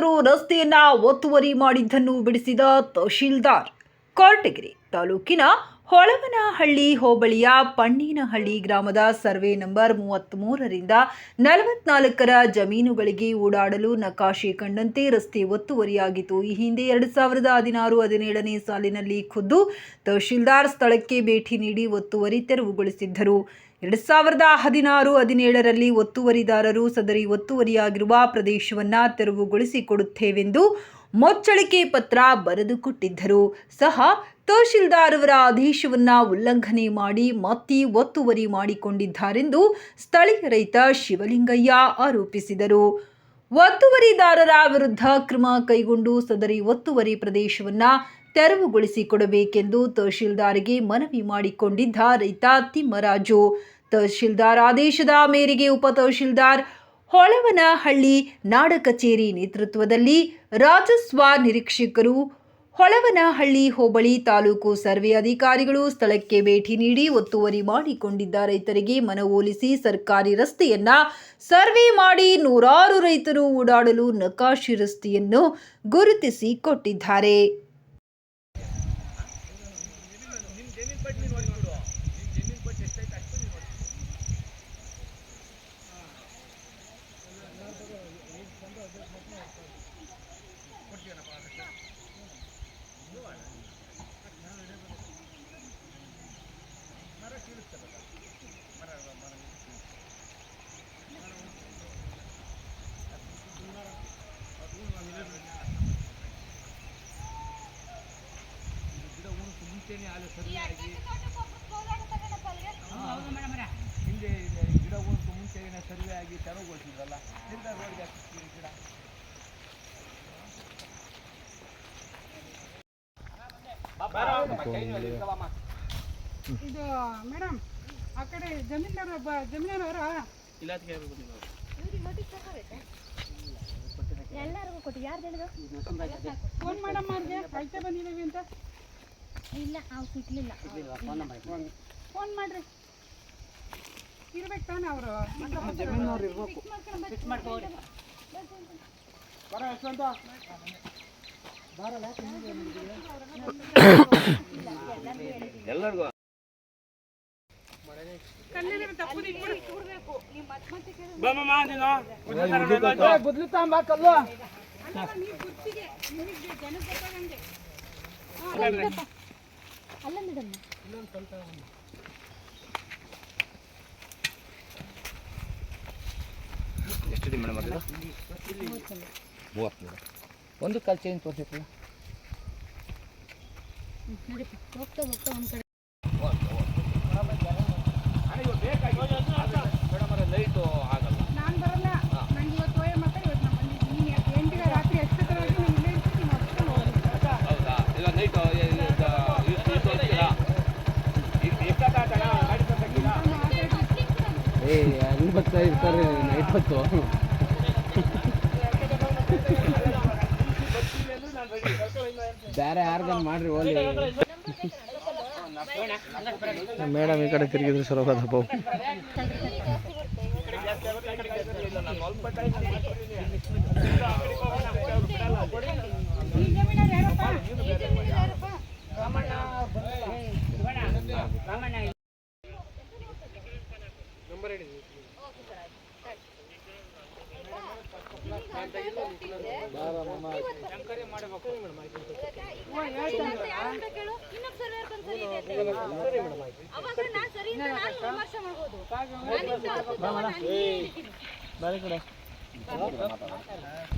ರೈತರು ರಸ್ತೆಯನ್ನ ಒತ್ತುವರಿ ಮಾಡಿದ್ದನ್ನು ಬಿಡಿಸಿದ ತಹಶೀಲ್ದಾರ್. ಕೊರಟಗೆರೆ ತಾಲೂಕಿನ ಹೊಳವನಹಳ್ಳಿ ಹೋಬಳಿಯ ಪಣ್ಣೇನಹಳ್ಳಿ ಗ್ರಾಮದ ಸರ್ವೆ ನಂಬರ್ 33ರಿಂದ 44ರ ಜಮೀನುಗಳಿಗೆ ಓಡಾಡಲು ನಕಾಶೆ ಕಂಡಂತೆ ರಸ್ತೆ ಒತ್ತುವರಿಯಾಗಿತ್ತು. ಈ ಹಿಂದೆ 2016-17ನೇ ಸಾಲಿನಲ್ಲಿ ಖುದ್ದು ತಹಶೀಲ್ದಾರ್ ಸ್ಥಳಕ್ಕೆ ಭೇಟಿ ನೀಡಿ ಒತ್ತುವರಿ ತೆರವುಗೊಳಿಸಿದ್ದರು. 2016-17ರಲ್ಲಿ ಒತ್ತುವರಿದಾರರು ಸದರಿ ಒತ್ತುವರಿಯಾಗಿರುವ ಪ್ರದೇಶವನ್ನು ತೆರವುಗೊಳಿಸಿಕೊಡುತ್ತೇವೆಂದು ಮುಚ್ಚಳಿಕೆ ಪತ್ರ ಬರೆದುಕೊಟ್ಟಿದ್ದರು ಸಹ ತಹಶೀಲ್ದಾರ್ ಅವರ ಆದೇಶವನ್ನು ಉಲ್ಲಂಘನೆ ಮಾಡಿ ಮತ್ತೆ ಒತ್ತುವರಿ ಮಾಡಿಕೊಂಡಿದ್ದಾರೆಂದು ಸ್ಥಳೀಯ ರೈತ ಶಿವಲಿಂಗಯ್ಯ ಆರೋಪಿಸಿದರು. ಒತ್ತುವರಿದಾರರ ವಿರುದ್ಧ ಕ್ರಮ ಕೈಗೊಂಡು ಸದರಿ ಒತ್ತುವರಿ ಪ್ರದೇಶವನ್ನು ತೆರವುಗೊಳಿಸಿಕೊಡಬೇಕೆಂದು ತಹಶೀಲ್ದಾರ್ಗೆ ಮನವಿ ಮಾಡಿಕೊಂಡಿದ್ದ ರೈತ ತಿಮ್ಮರಾಜು. ತಹಶೀಲ್ದಾರ್ ಆದೇಶದ ಮೇರೆಗೆ ಉಪ ತಹಶೀಲ್ದಾರ್ ಹೊಳವನಹಳ್ಳಿ ನಾಡ ಕಚೇರಿ ನೇತೃತ್ವದಲ್ಲಿ ರಾಜಸ್ವ ನಿರೀಕ್ಷಕರು, ಹೊಳವನಹಳ್ಳಿ ಹೋಬಳಿ ತಾಲೂಕು ಸರ್ವೆ ಅಧಿಕಾರಿಗಳು ಸ್ಥಳಕ್ಕೆ ಭೇಟಿ ನೀಡಿ ಒತ್ತುವರಿ ಮಾಡಿಕೊಂಡಿದ್ದ ರೈತರಿಗೆ ಮನವೊಲಿಸಿ ಸರ್ಕಾರಿ ರಸ್ತೆಯನ್ನ ಸರ್ವೆ ಮಾಡಿ ನೂರಾರು ರೈತರು ಓಡಾಡಲು ನಕಾಶೆ ರಸ್ತೆಯನ್ನು ಗುರುತಿಸಿ ಕೊಟ್ಟಿದ್ದಾರೆ. ಹಿಂದೆ ಗಿಡ ಒಂದು ಮುಂಚೆನೇ ಸರ್ವೆ ಆಗಿ ತೆರವುಗೊಳಿಸಿದ್ರಲ್ಲ, ರೋಡ್ಗೆ ಗಿಡ ಇದು ಮೇಡಮ್ ಆ ಕಡೆ ಜಮೀನವರ ಎಲ್ಲರಿಗೂ ಕೊಟ್ಟು ಯಾರು ಹೇಳಿದ್ರು? ಫೋನ್ ಮಾಡಮ್ಮ ಅವ್ರಿಗೆ ಆಯ್ತಾ ಬಂದಿದ್ದೀವಿ ಅಂತ. ಇಲ್ಲ ಅವ್ರು ಸಿಗ್ಲಿಲ್ಲ. ಫೋನ್ ಮಾಡ್ರಿ, ಇರ್ಬೇಕು ತಾನೆ ಅವರು. ಎಲ್ಲರಿಗೂ ಅಲ್ಲ ಮೇಡಮ್, ಎಷ್ಟಿದೆ ಮೇಡಮ್? ಅದು 30. ಒಂದು ಕಾಲ್ ಚೇಂಜ್ ತೋರಿಸಿತ್ತು. ಹೋಗ್ತಾ ಹೋಗ್ತಾ ಒಂದು ಕಡೆ ಲೈಟು ಆಗಲ್ಲ. ನಾನು ಬರಲ್ಲ, ನಂಗೆ ಇವತ್ತು ಓಯ ಮತ್ತೆ ಇವತ್ತು ನಾನು ಬಂದಿದ್ದೀನಿ. ನೀನು 8ಗೆ ರಾತ್ರಿ ಎಷ್ಟೊತ್ತವರೆಗೆ ನೀವು ಇಲ್ಲೇ ಇರ್ತೀನಿ, ಮಾಡ್ಕೊಂಡು ಹೋಗಿ. ಹೌದಾ? ಈಗ ನೈಟು ಅಲ್ಲಿ ಬರ್ತಾ ಇರ್ತಾರೆ ನೈಟ್ ಹೊತ್ತು. ಬೇರೆ ಯಾರ್ಗನ್ ಮಾಡ್ರಿ ಓಲಿ. ಮೇಡಮ್ ಈ ಕಡೆ ತಿರುಗಿದ್ರೆ ಸರ್ ಹೋಗೋದಪ್ಪ.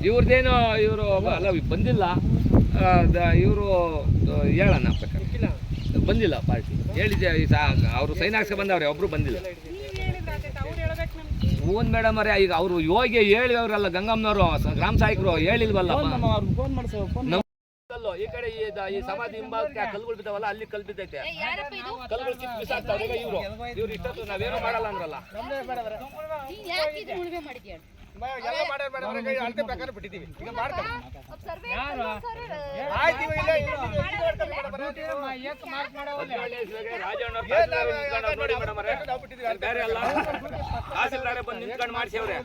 ಇವ್ರದ್ದೇನು ಇವರು ಅಲ್ಲ ಬಂದಿಲ್ಲ, ಇವರು ಹೇಳೋಣ ಪ್ರಕಾರ ಬಂದಿಲ್ಲ. ಪಾರ್ಟಿ ಹೇಳಿದ್ದೆ ಅವರು ಸೈನ್ ಹಾಕ್ಸ್ಕೊ ಬಂದವ್ರೆ, ಒಬ್ರು ಬಂದಿಲ್ಲ. ಹೂನ್ ಮೇಡಮ್ ಅವರೇ, ಈಗ ಅವರು ಯೋಗಿ ಹೇಳಿ ಅವರಲ್ಲ, ಗಂಗಮ್ಮನವರು ಗ್ರಾಮ ಸಹಾಯಕರು ಹೇಳಿಲ್ವಲ್ಲ. ಈ ಕಡೆ ಈ ಸಮಾಧಿ ಹಿಂಭಾಗಕ್ಕೆ ಕಲ್ಗಳು ಬಿದ್ದಾವಲ್ಲ, ಅಲ್ಲಿ ಕಲ್ ಬಿದ್ದೈತೆ. ಕಲ್ಗಳು ಕಿತ್ತು ಬಿಸಾಕ್ತಾವ್ರೆ. ಈಗ ಇವ್ರು ಇಷ್ಟೊತ್ತು ನಾವೇನೋ ಮಾಡಲ್ಲ ಅಂದ್ರಲ್ಲ. ಅಳತೆ ಪ್ರಕಾರ ಬಿಟ್ಟಿದ್ದೀವಿ. ಈಗ ಮಾಡ್ತಾರೆ ರಾಜಣ್ಣ ಬೇರೆ ಅಲ್ಲ, ತಹಸೀಲ್ದಾರೇ ಬಂದು ನಿಂತ್ಕೊಂಡು ಮಾಡಿಸಿ ಅವ್ರೆ.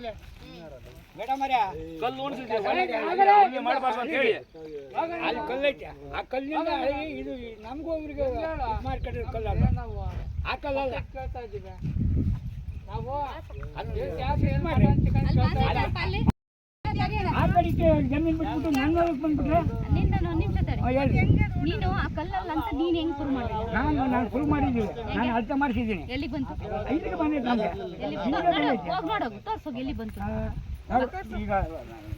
ಕಲ್ಲು ಉಣಿಸಿದ್ವಿ ಮಾಡಬಾರ್ದು ಅಂತ ಹೇಳಿ ಅಲ್ಲಿ ಕಲ್ಲೈತೆ ಆ ಕಲ್ಲಿಂದ ಇದು ನಮಗೂ ಅವ್ರಿಗೆ ಮಾಡ್ಕೊಂಡಿರೋ ಕಲ್ಲಲ್ಲ ಆ ಕಲ್ಲಲ್ಲ ನಾವು ಆ ಕಡೆಗೆ ಜಮೀನು ಬಿಟ್ಬಿಟ್ಟು ನನ್ನ ಬಂದ್ಬಿಟ್ರೆ ನೀನು ಆ ಕಲ್ಲಲ್ಲ ಅಂತ ನೀನ್ ಹೆಂಗ್ ಪ್ರೂವ್ ಮಾಡಿದ್ರಿ? ನಾನು ಶುರು ಮಾಡಿದ್ದೀವಿ ನಾನು ಅರ್ಥ ಮಾಡಿಸಿದ್ದೀನಿ ಎಲ್ಲಿ ಬಂತು? ಇಲ್ಲಿಗೆ ಬಂದಿದ್ದು ನಮಗೆ ಎಲ್ಲಿ ಹೋಗ್ ನೋಡೋಗು ತೋರ್ಸೋಗಿ ಎಲ್ಲಿ ಬಂತು? ಈಗ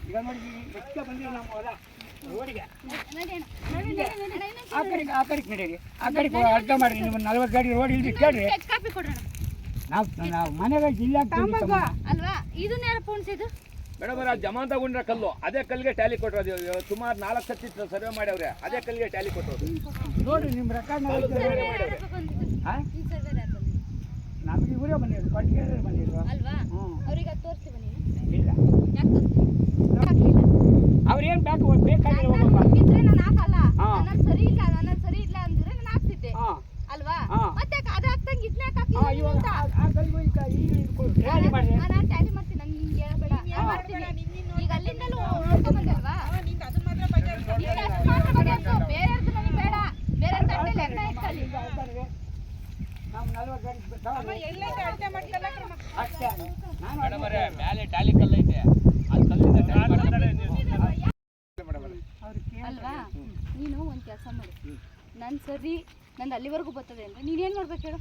ಈಗ ನೋಡಿ ಎಷ್ಟು ಬಂದಿರೋ ನಮ್ಮ ಹೊಲ ರೋಡಿಗೆ ಆ ಕಡೆಗೆ ನಡೀರಿ ಆ ಕಡೆಗೆ ಅರ್ಥ ಮಾಡಿರಿ ನೀವು 40 ಗಾಡಿ ರೋಡ್ ಇಲ್ಲಿ ಕೇಳ್ರಿ ಕಾಪಿ ಕೊಡೋಣ ನಾವು ಮನೆಗೆ ಜಿಲ್ಲೆ ಅಲ್ವಾ? ಇದನ್ನ ಯಾರು ಪೋಣಿಸಿದ್ದು? ಮೇಡಮ್ ಅವ್ರೆ ಜಮಾ ತಗೊಂಡ್ರೆ ಕಲ್ಲು ಅದೇ ಕಲ್ಲಿಗೆ ಟ್ಯಾಲಿ ಕೊಟ್ಟರು ಸುಮಾರು 4 ಸತಿ ಸರ್ವೆ ಮಾಡ್ಯವ್ರೆ ಅದೇ ಕಲ್ಲಿಗೆ ಟ್ಯಾಲಿ ಕೊಟ್ಟರು ನೋಡ್ರಿ ನಿಮ್ಮ ರೆಕಾರ್ಡ್ ಹಾಂ ನಮಗೆ ಇವರೇ ಬಂದಿದ್ರು ಪಟ್ಟಿಗೆ ಬಂದಿದ್ರು ಅಲ್ವಾ? ಅವ್ರಿಗೆ ಅದು ತೋರಿಸಿ ಬನ್ನಿ. ಇಲ್ಲ ಯಾಕೆ ತೋರಿಸ್ತೀವಿ? ಅವ್ರೇನು ಬೇಕಾಗಿರೋ ಹಾಕಿದ್ರೆ ನಾನು ಹಾಕಲ್ಲ. ಹಾ. ನನ್ನ ಸರಿ ಇಲ್ಲ ಅಂದ್ರೆ ನಾನು ಹಾಕ್ತಿದ್ದೆ ಹಾಂ ಅಲ್ವಾ? ಹಾ. ಮತ್ತೆ ಅದು ಹಾಕ್ತಂಗೆ ಇದನ್ನ ಯಾಕೆ ಹಾಂ ಇವಾಗ ಆ ಕೈಗೂ ಈಗ ಟ್ಯಾಲಿ ಮಾಡಿ ನಾನು ಟ್ಯಾಲಿ ಮಾಡ್ತೀನಿ. ನಾನು ನಿಂಗೆ ಹೇಳ್ಬೇಡ. ನಾನು ಮಾಡ್ತೀನಿ. ಈಗ ಅಲ್ಲಿಂದಲೂ ನೋಡ್ಕೊಂಬಂದಲ್ವಾ? ಬೇರೆ ನನಗೆ ಬೇಡ. ಬೇರೆ ತಟ್ಟೆ ಲೆಕ್ಕ ಇಟ್ಕೊಳ್ಳಿ. ನಾವು 40 ಗಾಡಿ ಎಲ್ಲೈತೆ ಅಳತೆ ಮಾಡ್ಕೊಳ್ಳ ಅಷ್ಟೇ ನಾನು ಮೇಡಮ್ ಅವರೇ ಮೇಲೆ ಟ್ಯಾಲಿ ಕಲ್ಲು ಐತೆ ಅದು ಕಲ್ಲಿಂದ ಟ್ಯಾಲಿ ಮಾಡ್ತಾರೆ ಅಲ್ವಾ? ನೀನು ಒಂದು ಕೆಲಸ ಮಾಡಿ. ನನ್ನ ಸರಿ ನಂದು ಅಲ್ಲಿವರೆಗೂ ಬರ್ತದೆ ಅಂದ್ರೆ ನೀನೇನು ಮಾಡ್ಬೇಕು ಹೇಳು?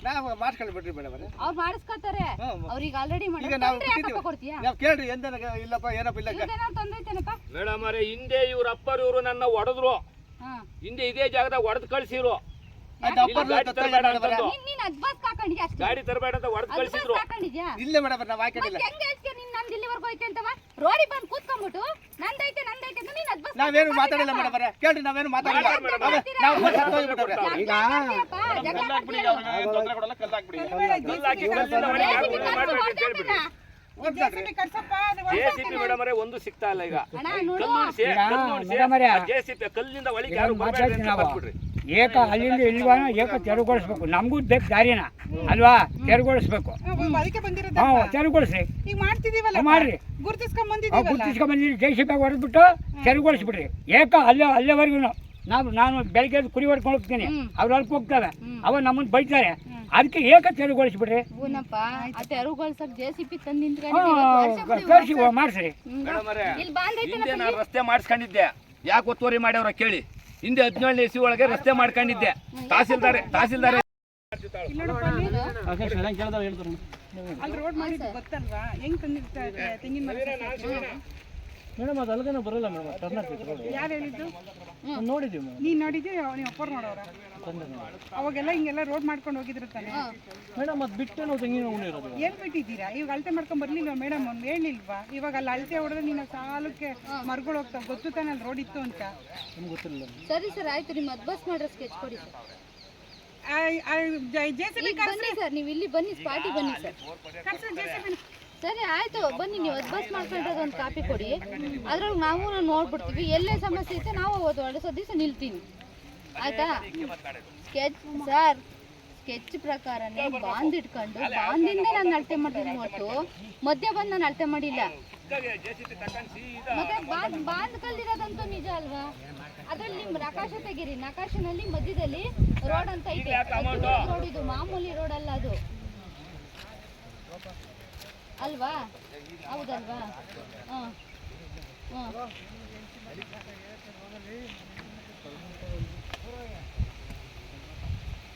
ನಾವು ಮಾಡ್ಕೊಂಡು ಬಿಡ್ರಿ ಮೇಡಮ್ ಅವ್ರು ಮಾಡಿಸ್ಕೊತಾರೆ. ಅವ್ರಿಗೆ ಆಲ್ರೆಡಿ ಈಗ ನಾವು ಮಾಡಿ ಕೊಡ್ತೀಯಾ? ನಾವು ಕೇಳ್ರಿ ಎಂತ ಇಲ್ಲಪ್ಪ ಏನಪ್ಪ ಇಲ್ಲ ಇದೇನೋ ತೊಂದ್ರೆ ಐತೇನಪ್ಪ? ಮೇಡಮ್ ಅವರೇ ಹಿಂದೆ ಇವ್ರ ಅಪ್ಪರು ಇವರು ನನ್ನ ಹೊಡೆದ್ರು ಹಾಂ. ಹಿಂದೆ ಇದೇ ಜಾಗದಾಗ ಹೊಡೆದು ಕಳ್ಸಿರು ಅದು ಅಪ್ಪರ್ ಗಾಡಿ ತರಬೇಡ ಅಂತಂದು ನೀನ್ ಅದ್ಭಾತ್ ಕಾಕೊಂಡಿದ್ಯಾ ಅಷ್ಟೇ. ಗಾಡಿ ತರಬೇಡ ಅಂತ ಹೊಡೆದು ಕಳ್ಸಿದ್ರು ಕಾಕೊಂಡಿದ್ಯಾ? ಇಲ್ಲ ಮೇಡಮ್ ನಾವು ಹಾಕೊಂಡಿಲ್ಲ ಹೆಂಗ್ ಹೇಳ್ತೀಯ ನೀನ್? ನಂದು ಇಲ್ಲಿವರೆಗೂ ಐತೆ ಅಂತವ ರೋಡಿ ಬಂದು ಕೂತ್ಕೊಂಡ್ಬಿಟ್ಟು ನಂದೈತೆ ಅಂತ ನೀನ್ ಅದ್ಭಾತ್ ನಾವೇನು ಮಾತಾಡಿಲ್ಲ ಮೇಡಮ್ ಕೇಳ್ರಿ ನಾವೇನು ಮಾತಾಡಿಲ್ಲ ನಾವು ಸತ್ತೋಗ್ಬಿಟ್ಟವ್ರೆ ಈಗ ಜೆಸಿಪಿ ಮೇಡಮ್ ಅವರೇ ಒಂದು ಸಿಗ್ತಾ ಇಲ್ಲ ಈಗ ಜೆಸಿಪಿ ಕಲ್ಲಿಂದ ಒಳಗೆ ಯಾರು ಬರ್ಬಿಡ್ರಿ ಏಕ ಅಲ್ಲಿಂದ ಇಲ್ವಾ ಏಕ ತೆರವುಗೊಳಿಸ್ಬೇಕು ನಮಗೂ ಬೇಕು ದಾರಿನ ಅಲ್ವಾ ತೆರವುಗೊಳಿಸ್ಬೇಕು ಅದಕ್ಕೆ ಬಂದಿರೋದು. ಹಾಂ ತೆರವುಗೊಳಿಸಿ ಈಗ ಮಾಡ್ತಿದೀವಲ್ಲ ಮಾಡ್ರಿ ಗುರ್ತಿಸ್ಕೊಂಡ್ ಬಂದಿದೀವಲ್ಲ. ಗುರ್ತಿಸ್ಕೊಂಡ್ ಬಂದಿರಿ ಜೆಸಿಪಿ ಹೊಡೆದ್ಬಿಟ್ಟು ತೆರವುಗೊಳಿಸ್ಬಿಡ್ರಿ ಏಕ ಅಲ್ಲೇವರೆಗೂ ನಾನು ಬೆಳಗ್ಗೆ ಕುರಿ ಹೊಡ್ಕೊಂಡು ಹೋಗ್ತೀನಿ ಅವ್ರು ಹೊಲಕ್ಕೆ ಹೋಗ್ತಾರೆ ಅವ ನಮ್ಮನ್ನು ಬೈತಾರೆ ಅದಕ್ಕೆ ಏಕ ತೆರವುಗೊಳಿಸ್ಬಿಡ್ರಿ ಊನಪ್ಪ ಆ ತೆರವುಗೊಳಿಸಕ್ ಜೆಸಿಪಿ ತಂದು ತೋರಿಸಿ ಮಾಡಿಸ್ರಿ ಮೇಡಮ್ ಅವರೇ ಇಲ್ಲಿ ಬಾಂಧೈತೆ ಹಿಂದೆ ನಾನು ರಸ್ತೆ ಮಾಡಿಸ್ಕೊಂಡಿದ್ದೆ ಯಾಕೆ ಒತ್ತುವರಿ ಮಾಡ್ಯವ್ರ ಕೇಳಿ ಹಿಂದೆ 17ನೇ ಇಸ್ವಿ ಒಳಗೆ ರಸ್ತೆ ಮಾಡ್ಕೊಂಡಿದ್ದೆ ತಹಸೀಲ್ದಾರ್ ಅಲ್ಲಿ ರೋಡ್ ಮಾಡಿದ್ದು ಗೊತ್ತಲ್ವಾ? ಹೆಂಗ್ ತಂದಿರ್ತಾರೆ ತೆಂಗಿನ ಮರ? ಮೇಡಮ್ ಅದು ಅಲ್ಗನ ಬರಲ್ಲ ಮೇಡಮ್ ಟರ್ನ್ ರೋಡ್ ಯಾರು ಹೇಳಿದ್ದು? ನೋಡಿದ್ದೀವಿ ಮೇಡಮ್ ನೀನ್ ನೋಡಿದ್ದೆ ನೀವು ಅಪ್ಪರ್ ನೋಡೋರ? ಅವಾಗೆಲ್ಲ ಹಿಂಗೆಲ್ಲ ರೋಡ್ ಮಾಡ್ಕೊಂಡು ಹೋಗಿದ್ರು ತಾನೆ. ಮೇಡಮ್ ಅದು ಬಿಟ್ಟು ನಾವು ತೆಂಗಿನ ಉಣ್ಣೆ ಇರೋದು ಏನ್ ಬಿಟ್ಟಿದ್ದೀರಾ? ಇವಾಗ ಅಳತೆ ಮಾಡ್ಕೊಂಡ್ ಬರ್ಲಿಲ್ವಾ ಮೇಡಮ್? ಒಂದು ಹೇಳಿಲ್ವಾ? ಇವಾಗ ಅಲ್ಲಿ ಅಳತೆ ಹೊಡೆದ್ರೆ ನೀನು ಸಾಲಕ್ಕೆ ಮರ್ಗಳು ಹೋಗ್ತಾವ. ಗೊತ್ತು ತಾನೆ ಅಲ್ಲಿ ರೋಡ್ ಇತ್ತು ಅಂತ. ನಮ್ಗೆ ಗೊತ್ತಿರಲಿಲ್ಲ ಸರಿ ಸರ್ ಆಯ್ತು. ನಿಮ್ಮ ಅದ್ಭಾಸ್ ಮಾಡ್ರೆ ಸ್ಕೆಚ್ ಕೊಡಿ ಸರ್. ಜೆಸಿಬಿ ಬನ್ನಿ ಸರ್, ನೀವು ಇಲ್ಲಿ ಬನ್ನಿ, ಸ್ಪಾಟಿ ಬನ್ನಿ ಸರ್. ಜೆಸಿಬಿ ಸರಿ ಆಯ್ತು ಬನ್ನಿ. ನೀವು ಅದ್ಭಾಸ್ ಮಾಡ್ಕೊಂಡ್ರೆ ಒಂದು ಕಾಪಿ ಕೊಡಿ. ಅದ್ರೊಳಗೆ ನಾವು ನೋಡ್ಬಿಡ್ತೀವಿ. ಎಲ್ಲೇ ಸಮಸ್ಯೆ ಐತೆ ನಾವು ಹೊಡೆಸೋ ದಿವಸ ನಿಲ್ತೀವಿ. ಆಯ್ತಾ? ಸ್ಕೆಚ್ ಸರ್ ಸ್ಕೆಚ್ ಪ್ರಕಾರನೇ ಬಾಂದ್ ಇಟ್ಕೊಂಡು ಬಾಂದಿಂದ ನಾನು ಅಳತೆ ಮಾಡ್ತೀನಿ ಹೊರತು ಮಧ್ಯ ಬಂದು ನಾನು ಅಳತೆ ಮಾಡಿಲ್ಲ. ಮತ್ತೆ ಬಾಂದ್ ಕಲ್ದಿರೋದಂತೂ ನಿಜ ಅಲ್ವಾ? ಅದ್ರಲ್ಲಿ ನಿಮ್ಮ ನಕಾಶೆ ತೆಗೀರಿ. ನಕಾಶೆನಲ್ಲಿ ಮಧ್ಯದಲ್ಲಿ ರೋಡ್ ಅಂತ ಐತೆ. ರೋಡ್ ಇದು ಮಾಮೂಲಿ ರೋಡ್ ಅಲ್ಲ ಅದು ಅಲ್ವಾ? ಹೌದಲ್ವಾ? ಹಾಂ ಹಾಂ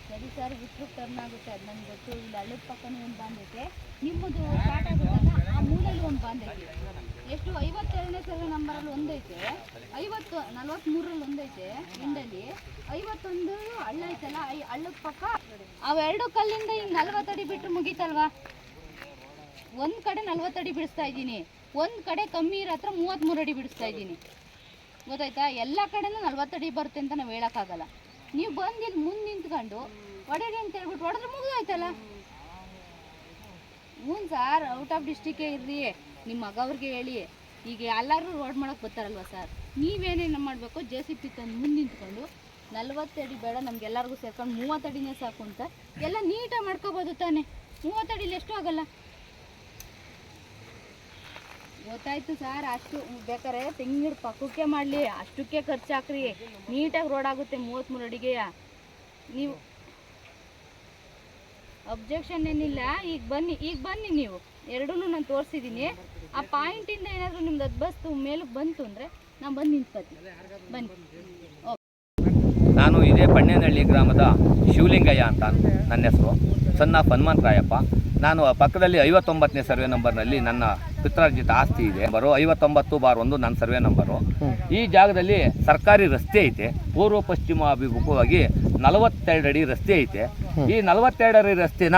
ಸರಿ ಸರ್. ವಿಟ್ರು ಟರ್ನ್ ಆಗುತ್ತೆ ಅದು ನನಗೆ ಗೊತ್ತು. ಇಲ್ಲಿ ಹಳ್ಳದ ಪಕ್ಕನೂ ಒಂದು ಬಾಂಧೈತೆ. ನಿಮ್ಮದು ಸ್ಟಾರ್ಟ್ ಆಗುತ್ತಲ್ಲ ಆ ಮೂಲೆಯಲ್ಲಿ ಒಂದು ಬಾಂಧೈತೆ. ಎಷ್ಟು 52ನೇ ಸರ್ವೆ ನಂಬರಲ್ಲಿ ಒಂದೈತೆ, 43ರಲ್ಲಿ ಒಂದೈತೆ ಎಂಡಲ್ಲಿ, 51 ಹಳ್ಳ ಐತಲ್ಲ ಹಳ್ಳದ ಪಕ್ಕ ಅವೆರಡು ಕಲ್ಲಿಂದ ಹಿಂಗೆ 40 ಅಡಿ ಬಿಟ್ಟರೆ ಮುಗೀತಲ್ವಾ? ಒಂದು ಕಡೆ 40 ಅಡಿ ಬಿಡಿಸ್ತಾ ಇದ್ದೀನಿ, ಒಂದು ಕಡೆ ಕಮ್ಮಿ ಇರೋ ಹತ್ರ 33 ಅಡಿ ಬಿಡಿಸ್ತಾ ಇದ್ದೀನಿ. ಗೊತ್ತಾಯ್ತಾ? ಎಲ್ಲ ಕಡೆನೂ 40 ಅಡಿ ಬರುತ್ತೆ ಅಂತ ನಾವು ಹೇಳೋಕ್ಕಾಗಲ್ಲ. ನೀವು ಬಂದು ಇಲ್ಲಿ ಮುಂದೆ ನಿಂತ್ಕೊಂಡು ಹೊಡೆರಿ ಅಂತ ಹೇಳ್ಬಿಟ್ಟು ಹೊಡೆದ್ರೆ ಮುಗಿದೋಯ್ತಲ್ಲ. ಹ್ಞೂ ಸರ್, ಔಟ್ ಆಫ್ ಡಿಸ್ಟಿಕ್ಕೇ ಇರ್ರಿ. ನಿಮ್ಮ ಮಗ ಅವ್ರಿಗೆ ಹೇಳಿ. ಈಗ ಎಲ್ಲರೂ ರೋಡ್ ಮಾಡೋಕೆ ಬರ್ತಾರಲ್ವ ಸರ್, ನೀವೇನೇನು ಮಾಡಬೇಕು? ಜೆಸಿಪಿ ತಂದು ಮುಂದೆ ನಿಂತ್ಕೊಂಡು 40 ಅಡಿ ಬೇಡ ನಮಗೆಲ್ಲರಿಗೂ ಸೇರ್ಕೊಂಡು 30 ಅಡಿನೇ ಸಾಕು ಅಂತ ಎಲ್ಲ ನೀಟಾಗಿ ಮಾಡ್ಕೋಬೋದು ತಾನೆ. 30 ಅಡಿಲಿ ಎಷ್ಟು ಆಗಲ್ಲ. ಗೊತ್ತಾಯ್ತು ಸರ್, ಅಷ್ಟು ಬೇಕಾರೆ ತೆಂಗಿನ ಪಕ್ಕಕ್ಕೆ ಮಾಡಲಿ, ಅಷ್ಟಕ್ಕೆ ಖರ್ಚು ಹಾಕ್ರಿ, ನೀಟಾಗಿ ರೋಡ್ ಆಗುತ್ತೆ 33 ಅಡಿಗೆಯ. ನೀವು ಅಬ್ಜೆಕ್ಷನ್ ಏನಿಲ್ಲ, ಈಗ ಬನ್ನಿ ನೀವು ಎರಡೂ ನಾನು ತೋರಿಸಿದ್ದೀನಿ. ಆ ಪಾಯಿಂಟಿಂದ ಏನಾದರೂ ನಿಮ್ದು ಅದು ಬಸ್ತು ಮೇಲಕ್ಕೆ ಬಂತು ಅಂದರೆ ನಾನು ಬಂದು ನಿಂತ್ಕೊತೀನಿ, ಬನ್ನಿ. ನಾನು ಇದೇ ಪಣ್ಣೇನಹಳ್ಳಿ ಗ್ರಾಮದ ಶಿವಲಿಂಗಯ್ಯ ಅಂತ ನನ್ನ ಹೆಸರು, ಸಣ್ಣ ಹನುಮಂತರಾಯಪ್ಪ. ನಾನು ಪಕ್ಕದಲ್ಲಿ 59ನೇ ಸರ್ವೆ ನಂಬರ್ನಲ್ಲಿ ನನ್ನ ಪಿತ್ರಾರ್ಜಿತ ಆಸ್ತಿ ಇದೆ. 59/1 ನನ್ನ ಸರ್ವೆ ನಂಬರು. ಈ ಜಾಗದಲ್ಲಿ ಸರ್ಕಾರಿ ರಸ್ತೆ ಐತೆ, ಪೂರ್ವ ಪಶ್ಚಿಮ ಅಭಿಮುಖವಾಗಿ 42 ಅಡಿ ರಸ್ತೆ ಐತೆ. ಈ 42 ಅಡಿ ರಸ್ತೆನ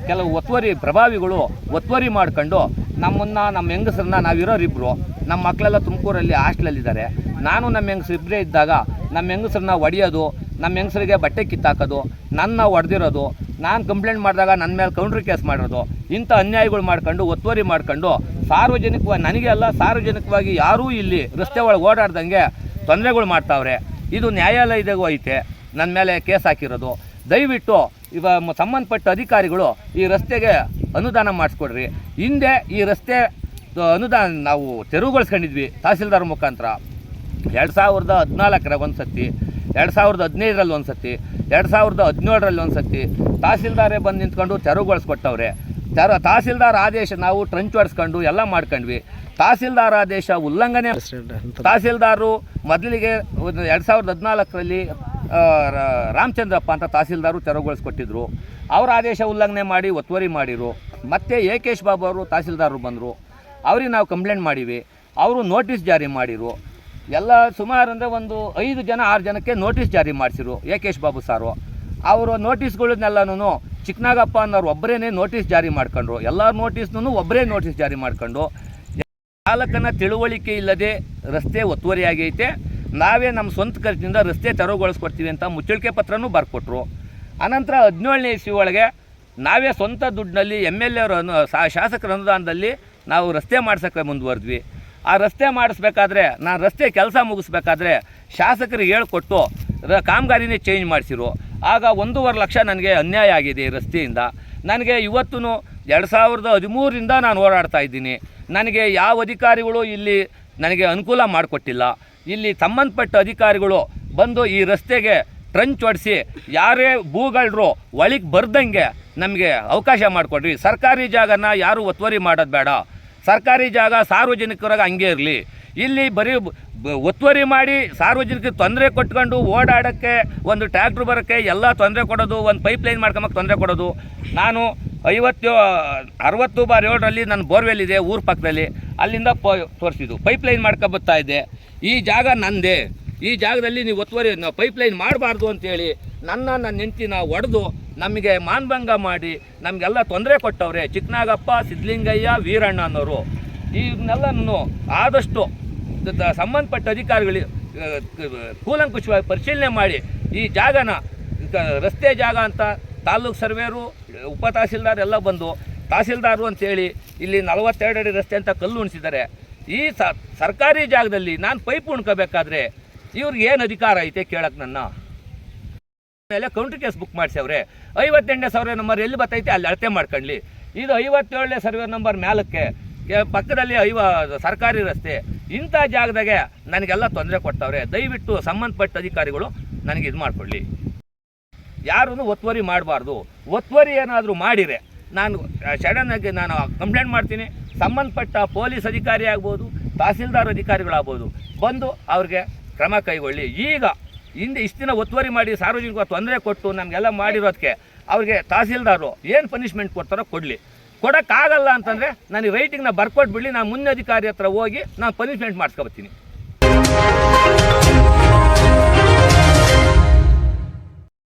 ಕೆಲವು ಒತ್ತುವರಿ ಪ್ರಭಾವಿಗಳು ಒತ್ತುವರಿ ಮಾಡ್ಕೊಂಡು ನಮ್ಮ ಹೆಂಗಸರನ್ನ, ನಾವಿರೋರಿಬ್ಬರು, ನಮ್ಮ ಮಕ್ಕಳೆಲ್ಲ ತುಮಕೂರಲ್ಲಿ ಹಾಸ್ಟೆಲಲ್ಲಿದ್ದಾರೆ. ನಾನು ನಮ್ಮ ಹೆಂಗಸರು ಇಬ್ಬರೇ ಇದ್ದಾಗ ನಮ್ಮ ಹೆಂಗಸರನ್ನ ಹೊಡೆಯೋದು, ನಮ್ಮ ಹೆಂಗಸರಿಗೆ ಬಟ್ಟೆ ಕಿತ್ತಾಕೋದು, ನನ್ನ ಹೊಡೆದಿರೋದು, ನಾನು ಕಂಪ್ಲೇಂಟ್ ಮಾಡಿದಾಗ ನನ್ನ ಮೇಲೆ ಕೌಂಟ್ರ್ ಕೇಸ್ ಮಾಡಿರೋದು, ಇಂಥ ಅನ್ಯಾಯಗಳು ಮಾಡ್ಕೊಂಡು ಒತ್ತುವರಿ ಮಾಡ್ಕೊಂಡು ಸಾರ್ವಜನಿಕವಾಗಿ, ನನಗೆ ಅಲ್ಲ ಸಾರ್ವಜನಿಕವಾಗಿ ಯಾರೂ ಇಲ್ಲಿ ರಸ್ತೆ ಒಳಗೆ ಓಡಾಡ್ದಂಗೆ ತೊಂದರೆಗಳು ಮಾಡ್ತಾವ್ರೆ. ಇದು ನ್ಯಾಯಾಲಯದಾಗೂ ಐತೆ ನನ್ನ ಮೇಲೆ ಕೇಸ್ ಹಾಕಿರೋದು. ದಯವಿಟ್ಟು ಸಂಬಂಧಪಟ್ಟ ಅಧಿಕಾರಿಗಳು ಈ ರಸ್ತೆಗೆ ಅನುದಾನ ಮಾಡಿಸ್ಕೊಡ್ರಿ. ಹಿಂದೆ ಈ ರಸ್ತೆ ಅನುದಾನ ನಾವು ತೆರವುಗೊಳಿಸ್ಕೊಂಡಿದ್ವಿ ತಹಸೀಲ್ದಾರ್ ಮುಖಾಂತರ 2014ರಲ್ಲಿ ಒಂದು ಸತಿ, 2015ರಲ್ಲಿ ಒಂದು ಸತಿ, 2017ರಲ್ಲಿ ಒಂದು ಸತಿ ತಹಸೀಲ್ದಾರೇ ಬಂದು ನಿಂತ್ಕೊಂಡು ತೆರವುಗೊಳಿಸ್ಕೊಟ್ಟವ್ರೆ. ತಹಸೀಲ್ದಾರ್ ಆದೇಶ ನಾವು ಟ್ರಂಚ್ ಹೊಡ್ಸ್ಕೊಂಡು ಎಲ್ಲ ಮಾಡ್ಕೊಂಡ್ವಿ. ತಹಸೀಲ್ದಾರ್ ಆದೇಶ ಉಲ್ಲಂಘನೆ. ತಹಸೀಲ್ದಾರು ಮೊದಲಿಗೆ 2014ರಲ್ಲಿ ರಾಮಚಂದ್ರಪ್ಪ ಅಂತ ತಹಸೀಲ್ದಾರು ತೆರವುಗೊಳಿಸ್ಕೊಟ್ಟಿದ್ರು. ಅವರ ಆದೇಶ ಉಲ್ಲಂಘನೆ ಮಾಡಿ ಒತ್ತುವರಿ ಮಾಡಿರು. ಮತ್ತು ಏಕೇಶ್ ಬಾಬು ಅವರು ತಹಸೀಲ್ದಾರರು ಬಂದರು, ಅವ್ರಿಗೆ ನಾವು ಕಂಪ್ಲೇಂಟ್ ಮಾಡೀವಿ. ಅವರು ನೋಟಿಸ್ ಜಾರಿ ಮಾಡಿರು. ಎಲ್ಲ ಸುಮಾರು ಅಂದರೆ ಒಂದು 5 ಜನ 6 ಜನಕ್ಕೆ ನೋಟಿಸ್ ಜಾರಿ ಮಾಡಿಸಿರು ಏಕೇಶ್ ಬಾಬು ಸಾರು. ಅವರು ನೋಟಿಸ್ಗಳನ್ನೆಲ್ಲನೂ ಚಿಕ್ಕನಾಗಪ್ಪ ಅನ್ನೋರು ಒಬ್ಬರೇ ನೋಟಿಸ್ ಜಾರಿ ಮಾಡ್ಕೊಂಡ್ರು. ಎಲ್ಲ ನೋಟಿಸ್ನೂ ಒಬ್ಬರೇ ನೋಟಿಸ್ ಜಾರಿ ಮಾಡ್ಕೊಂಡು ಚಾಲಕನ ತಿಳುವಳಿಕೆ ಇಲ್ಲದೆ ರಸ್ತೆ ಒತ್ತುವರಿಯಾಗೈತೆ, ನಾವೇ ನಮ್ಮ ಸ್ವಂತ ಖರ್ಚಿನಿಂದ ರಸ್ತೆ ತೆರವುಗೊಳಿಸ್ಕೊಡ್ತೀವಿ ಅಂತ ಮುಚ್ಚಳಿಕೆ ಪತ್ರನೂ ಬರ್ಕೊಟ್ರು. ಅನಂತರ 17ನೇ ಇಸ್ವಿ ಒಳಗೆ ನಾವೇ ಸ್ವಂತ ದುಡ್ಡಿನಲ್ಲಿ MLA ಶಾಸಕರ ಅನುದಾನದಲ್ಲಿ ನಾವು ರಸ್ತೆ ಮಾಡ್ಸೋಕ್ಕೆ ಮುಂದುವರೆದ್ವಿ. ಆ ರಸ್ತೆ ಮಾಡಿಸ್ಬೇಕಾದ್ರೆ, ನಾನು ರಸ್ತೆ ಕೆಲಸ ಮುಗಿಸ್ಬೇಕಾದ್ರೆ ಶಾಸಕರಿಗೆ ಹೇಳ್ಕೊಟ್ಟು ಕಾಮಗಾರಿನೇ ಚೇಂಜ್ ಮಾಡಿಸಿರು. ಆಗ 1.5 ಲಕ್ಷ ನನಗೆ ಅನ್ಯಾಯ ಆಗಿದೆ ಈ ರಸ್ತೆಯಿಂದ. ನನಗೆ ಇವತ್ತೂ 2013ರಿಂದ ನಾನು ಓಡಾಡ್ತಾ ಇದ್ದೀನಿ. ನನಗೆ ಯಾವ ಅಧಿಕಾರಿಗಳು ಇಲ್ಲಿ ನನಗೆ ಅನುಕೂಲ ಮಾಡಿಕೊಟ್ಟಿಲ್ಲ. ಇಲ್ಲಿ ಸಂಬಂಧಪಟ್ಟ ಅಧಿಕಾರಿಗಳು ಬಂದು ಈ ರಸ್ತೆಗೆ ಟ್ರಂಚ್ ಹೊಡಿಸಿ ಯಾರೇ ಭೂಗಳರು ಒಳಗೆ ಬರ್ದಂಗೆ ನಮಗೆ ಅವಕಾಶ ಮಾಡಿಕೊಡ್ರಿ. ಸರ್ಕಾರಿ ಜಾಗನ ಯಾರೂ ಒತ್ತುವರಿ ಮಾಡೋದು ಬೇಡ. ಸರ್ಕಾರಿ ಜಾಗ ಸಾರ್ವಜನಿಕರಾಗ ಹಂಗೆ ಇರಲಿ. ಇಲ್ಲಿ ಬರೀ ಒತ್ತುವರಿ ಮಾಡಿ ಸಾರ್ವಜನಿಕರಿಗೆ ತೊಂದರೆ ಕೊಟ್ಕೊಂಡು ಓಡಾಡೋಕ್ಕೆ, ಒಂದು ಟ್ರ್ಯಾಕ್ಟ್ರ್ ಬರೋಕ್ಕೆ ಎಲ್ಲ ತೊಂದರೆ ಕೊಡೋದು, ಒಂದು ಪೈಪ್ಲೈನ್ ಮಾಡ್ಕೊಂಬಕ್ಕೆ ತೊಂದರೆ ಕೊಡೋದು. ನಾನು 60/7ರಲ್ಲಿ ನನ್ನ ಬೋರ್ವೆಲ್ ಇದೆ ಊರ ಪಕ್ಕದಲ್ಲಿ, ಅಲ್ಲಿಂದ ತೋರಿಸಿದ್ದು ಪೈಪ್ಲೈನ್ ಮಾಡ್ಕೊಬತ್ತಾ ಇದ್ದೆ. ಈ ಜಾಗ ನಂದೇ, ಈ ಜಾಗದಲ್ಲಿ ನೀವು ಒತ್ತುವರಿ ಪೈಪ್ಲೈನ್ ಮಾಡಬಾರ್ದು ಅಂತೇಳಿ ನನ್ನ ಹೆಂಡ್ತಿನ ಹೊಡೆದು ನಮಗೆ ಮಾನಭಂಗ ಮಾಡಿ ನಮಗೆಲ್ಲ ತೊಂದರೆ ಕೊಟ್ಟವ್ರೆ ಚಿಕ್ಕನಾಗಪ್ಪ, ಸಿದ್ಧಲಿಂಗಯ್ಯ, ವೀರಣ್ಣ ಅನ್ನೋರು. ಇವನ್ನೆಲ್ಲನೂ ಆದಷ್ಟು ಸಂಬಂಧಪಟ್ಟ ಅಧಿಕಾರಿಗಳು ಕೂಲಂಕುಷವಾಗಿ ಪರಿಶೀಲನೆ ಮಾಡಿ ಈ ಜಾಗನ ರಸ್ತೆ ಜಾಗ ಅಂತ ತಾಲೂಕು ಸರ್ವೇರು, ಉಪ ತಹಸೀಲ್ದಾರ್ ಎಲ್ಲ ಬಂದು ತಹಸೀಲ್ದಾರು ಅಂತೇಳಿ ಇಲ್ಲಿ 42 ಅಡಿ ರಸ್ತೆ ಅಂತ ಕಲ್ಲು ಉಣಿಸಿದ್ದಾರೆ. ಈ ಸರ್ಕಾರಿ ಜಾಗದಲ್ಲಿ ನಾನು ಪೈಪ್ ಉಣ್ಕೋಬೇಕಾದ್ರೆ ಇವ್ರಿಗೆ ಏನು ಅಧಿಕಾರ ಐತೆ ಕೇಳಕ್ಕೆ? ನನ್ನ ಮೇಲೆ ಕೌಂಟ್ರ್ ಕೇಸ್ ಬುಕ್ ಮಾಡಿಸವ್ರೆ. 58ನೇ ಸರ್ವೆ ನಂಬರ್ ಎಲ್ಲಿ ಬರ್ತೈತೆ ಅಲ್ಲಿ ಅಳತೆ ಮಾಡ್ಕೊಳ್ಳಿ. ಇದು 57ನೇ ಸರ್ವೆ ನಂಬರ್ ಮ್ಯಾಲಕ್ಕೆ ಪಕ್ಕದಲ್ಲಿ ಸರ್ಕಾರಿ ರಸ್ತೆ. ಇಂಥ ಜಾಗದಾಗೆ ನನಗೆಲ್ಲ ತೊಂದರೆ ಕೊಡ್ತಾವ್ರೆ. ದಯವಿಟ್ಟು ಸಂಬಂಧಪಟ್ಟ ಅಧಿಕಾರಿಗಳು ನನಗೆ ಇದು ಮಾಡಿಕೊಳ್ಳಿ. ಯಾರೂ ಒತ್ತುವರಿ ಮಾಡಬಾರ್ದು. ಒತ್ತುವರಿ ಏನಾದರೂ ಮಾಡಿದರೆ ನಾನು ಸಡನ್ನಾಗಿ ನಾನು ಕಂಪ್ಲೇಂಟ್ ಮಾಡ್ತೀನಿ. ಸಂಬಂಧಪಟ್ಟ ಪೊಲೀಸ್ ಅಧಿಕಾರಿ ಆಗ್ಬೋದು, ತಹಸೀಲ್ದಾರ್ ಅಧಿಕಾರಿಗಳಾಗ್ಬೋದು, ಬಂದು ಅವ್ರಿಗೆ ಕ್ರಮ ಕೈಗೊಳ್ಳಿ. ಈಗ ಹಿಂದೆ ಇಷ್ಟು ದಿನ ಒತ್ತುವರಿ ಮಾಡಿ ಸಾರ್ವಜನಿಕ ತೊಂದರೆ ಕೊಟ್ಟು ನಮಗೆಲ್ಲ ಮಾಡಿರೋದಕ್ಕೆ ಅವ್ರಿಗೆ ತಹಸೀಲ್ದಾರು ಏನು ಪನಿಷ್ಮೆಂಟ್ ಕೊಡ್ತಾರೋ ಕೊಡಲಿ. ಕೊಡೋಕ್ಕಾಗಲ್ಲ ಅಂತಂದರೆ ನನಗೆ ರೈಟಿಂಗ್ನ ಬರ್ಕೊಟ್ಬಿಡಲಿ. ನಾನು ಮುಂದೆ ಅಧಿಕಾರಿ ಹತ್ರ ಹೋಗಿ ನಾನು ಪನಿಷ್ಮೆಂಟ್ ಮಾಡಿಸ್ಕೊಬತ್ತೀನಿ.